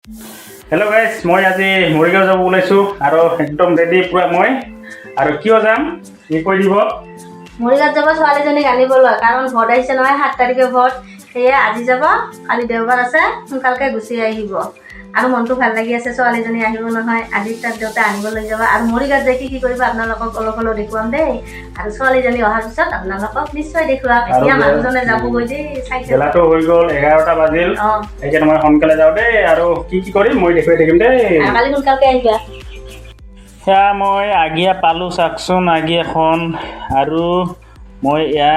Hello' guys, মই আজি মৰিগাঁও যাব ওলাইছোঁ আৰু একদম ৰেডি পুৰা মই। আৰু কিয় যাম ই কৈ দিব। মৰিগাঁৱত যাব ছোৱালীজনীক আনিবলৈ, কাৰণ ভোট আহিছে নহয়, 7 তাৰিখে ভোট। সেয়ে আজি যাব, কালি দেওবাৰ আছে, সোনকালকে গুচি আহিব। আৰু মনটো ভাল লাগি আছে, ছোৱালীজনী আহিব নহয়। আজি তাত দেউতা আনিবলৈ যাব আৰু মৰিগাঁৱত দেখি কি কৰিব আপোনালোকক অলপ অলপ দেখুৱাম দেই। আৰু ছোৱালীজনী অহাৰ পিছত আপোনালোকক নিশ্চয় দেখুৱাম। এতিয়া মানুহজনে যাবগৈ দেই। বেলাটো হৈ গ'ল, 11টা বাজিল। সেইকাৰণে মই সোনকালে যাওঁ দেই। আৰু কি কি কৰিম মই দেখুৱাই থাকিম দেই। কালি সোনকালকে আহিবা। সেয়া মই আগিয়া পালোঁ চাওকচোন, আগিয়াখন। আৰু মই এয়া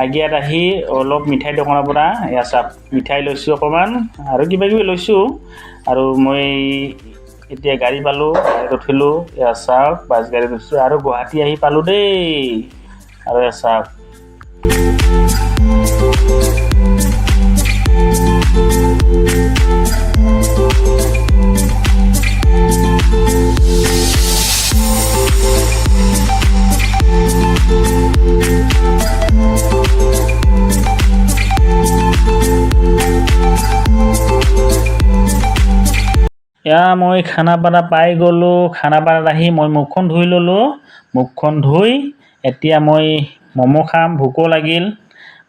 আগিয়াত আহি অলপ মিঠাই দোকানৰ পৰা এয়া চাওক মিঠাই লৈছোঁ অকণমান আৰু কিবা কিবি লৈছোঁ। আৰু মই এতিয়া গাড়ী পালোঁ, গাড়ীত উঠিলোঁ। এয়া চাওক বাছ গাড়ীত উঠিছোঁ আৰু গুৱাহাটী আহি পালোঁ দেই। আৰু এয়া চাওক এয়া মই খানাপাৰা পাই গ'লোঁ। খানাপাৰাত আহি মই মুখখন ধুই ল'লোঁ। মুখখন ধুই এতিয়া মই ম'ম' খাম, ভোকো লাগিল।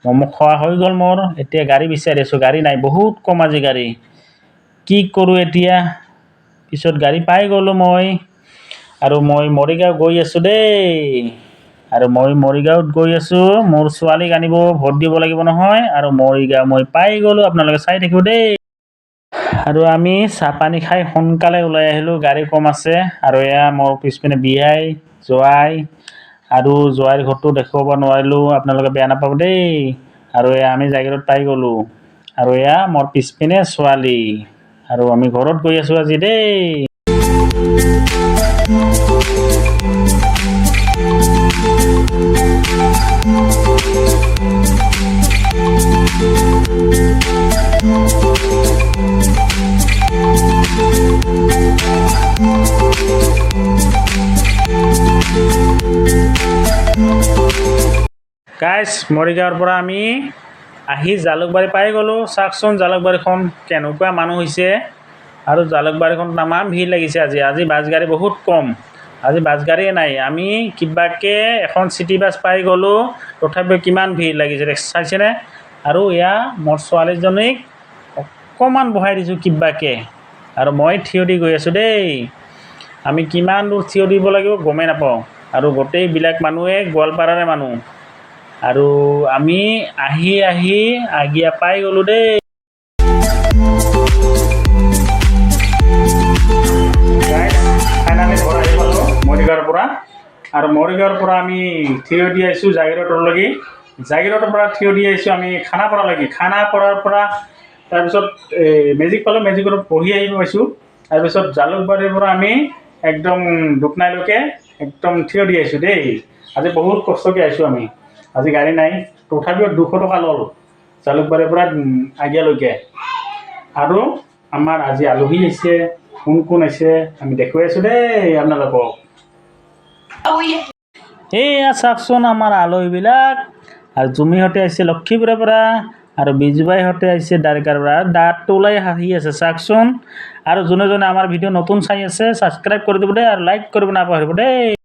ম'ম' খোৱা হৈ গ'ল মোৰ। এতিয়া গাড়ী বিচাৰি আছোঁ, গাড়ী নাই, বহুত কম আজি গাড়ী। কি কৰোঁ এতিয়া? পিছত গাড়ী পাই গ'লোঁ মই। আৰু মই মৰিগাঁও গৈ আছোঁ দেই। আৰু মই মৰিগাঁৱত গৈ আছোঁ, মোৰ ছোৱালীক আনিব, ভোট দিব লাগিব নহয়। আৰু মৰিগাঁও মই পাই গ'লোঁ, আপোনালোকে চাই থাকিব দেই। আৰু আমি চাহ পানী খাই সোনকালে ওলাই আহিলোঁ, গাড়ী কম আছে। আৰু এয়া মোৰ পিছপিনে বিয়াই জোৱাই আৰু জোৱাইৰ ঘৰটো দেখুৱাব নোৱাৰিলোঁ, আপোনালোকে বেয়া নাপাব দেই। আৰু এয়া আমি জাগিৰোড পাই গ'লোঁ। আৰু এয়া মোৰ পিছপিনে ছোৱালী। আৰু আমি ঘৰত গৈ আছোঁ আজি দেই। গাইজ, মৰিগাঁৱৰ পৰা আমি আহি জালুকবাৰী পাই গ'লোঁ। চাওকচোন জালুকবাৰীখন কেনেকুৱা মানুহ হৈছে। আৰু জালুকবাৰীখন তামাম ভিৰ লাগিছে আজি। আজি বাছ গাড়ী বহুত কম, আজি বাছ গাড়ীয়ে নাই। আমি কিবাকৈ এখন চিটি বাছ পাই গ'লোঁ, তথাপিও কিমান ভিৰ লাগিছে চাইছেনে। আৰু এয়া মোৰ ছোৱালীজনীক অকণমান বহাই দিছোঁ কিবাকৈ। আৰু মই থিয় দি গৈ আছোঁ দেই। আমি কিমান দূৰ থিয় দিব লাগিব গমেই নাপাওঁ। আৰু গোটেইবিলাক মানুহে গোৱালপাৰাৰে মানুহ। আৰু আমি আহি আগিয়া পাই গ'লোঁ দেই। ফাইনেলি ঘৰ আহি পালোঁ মৰিগাঁৱৰ পৰা। আৰু মৰিগাঁৱৰ পৰা আমি থিয় দি আহিছোঁ জাগিৰোডলৈকে। জাগিৰোডৰ পৰা থিয় দি আহিছোঁ আমি খানাপাৰালৈকে। খানাপাৰাৰ পৰা তাৰপিছত মেজিক পালোঁ, মেজিকত বহি আহিব পাইছোঁ। তাৰপিছত জালুকবাৰীৰ পৰা আমি একদম দুপনাইলৈকে একদম থিয় দি আহিছোঁ দেই। আজি বহুত কষ্টকৈ আহিছোঁ আমি। আজি গাড়ী নাই, তথাপিও 200 টকা ল'ল জালুকবাৰীৰ পৰা আগিয়ালৈকে। আৰু আমাৰ আজি আলহী আহিছে, কোন কোন আহিছে আমি দেখুৱাই আছোঁ দেই আপোনালোকক। এয়া চাওকচোন আমাৰ আলহীবিলাক। আৰু জুমিহঁতে আহিছে লক্ষীপুৰৰ পৰা। আৰু বিজুবাইহঁতে আহিছে দাৰিকাৰ পৰা। দাঁতটো ওলাই হাঁহি আছে চাওকচোন। আৰু যোনে যোনে আমাৰ ভিডিঅ' নতুন চাই আছে ছাবস্ক্ৰাইব কৰি দিব দেই, আৰু লাইক কৰিব নাপাহৰিব দেই।